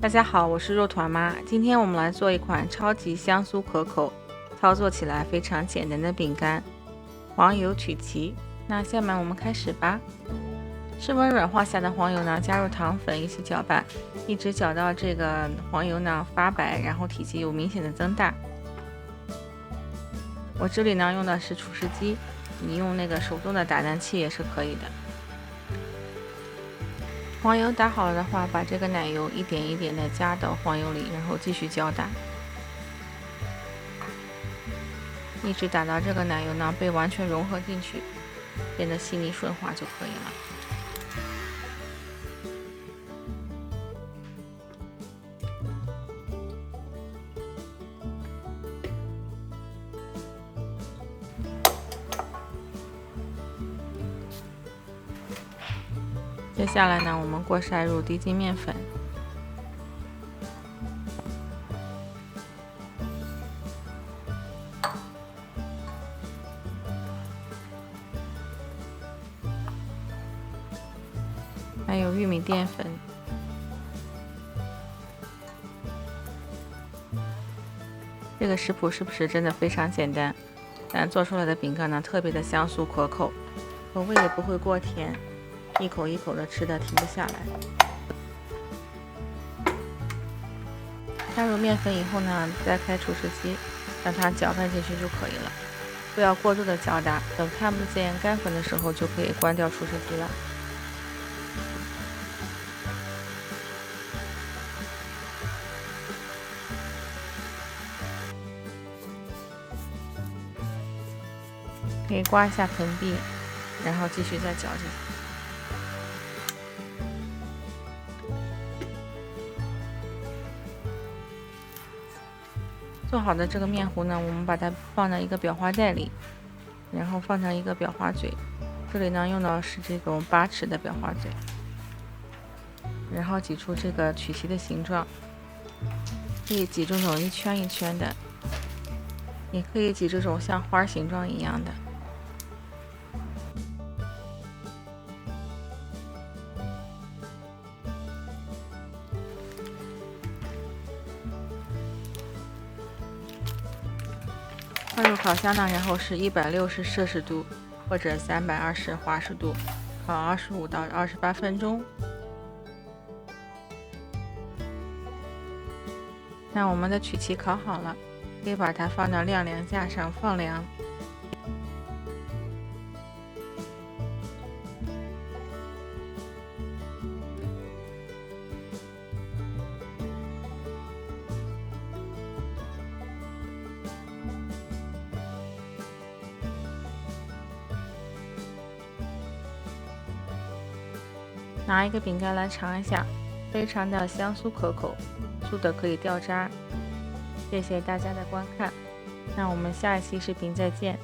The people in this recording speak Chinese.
大家好，我是肉团妈。今天我们来做一款超级香酥可口、操作起来非常简单的饼干——黄油曲奇。那下面我们开始吧。室温软化下的黄油呢，加入糖粉一起搅拌，一直搅到这个黄油呢发白，然后体积有明显的增大。我这里呢用的是厨师机，你用那个手动的打蛋器也是可以的。黄油打好了的话，把这个奶油一点一点的加到黄油里，然后继续搅打，一直打到这个奶油呢被完全融合进去，变得细腻顺滑就可以了。接下来呢，我们过筛入低筋面粉，还有玉米淀粉，这个食谱是不是真的非常简单？但做出来的饼干呢，特别的香酥可口，口味也不会过甜。一口一口的吃的停不下来。加入面粉以后呢，再开厨师机，让它搅拌进去就可以了，不要过度的搅打。等看不见干粉的时候，就可以关掉厨师机了。可以刮一下盆壁，然后继续再搅进去。做好的这个面糊呢，我们把它放到一个裱花袋里，然后放上一个裱花嘴。这里呢用到是这种8齿的裱花嘴，然后挤出这个曲奇的形状，可以挤这种一圈一圈的，也可以挤这种像花形状一样的。放入烤箱呢，然后是160摄氏度或者320华氏度，烤25到28分钟。那我们的曲奇烤好了，可以把它放到晾凉架上放凉。拿一个饼干来尝一下，非常的香酥可口，酥的可以掉渣。谢谢大家的观看，那我们下一期视频再见。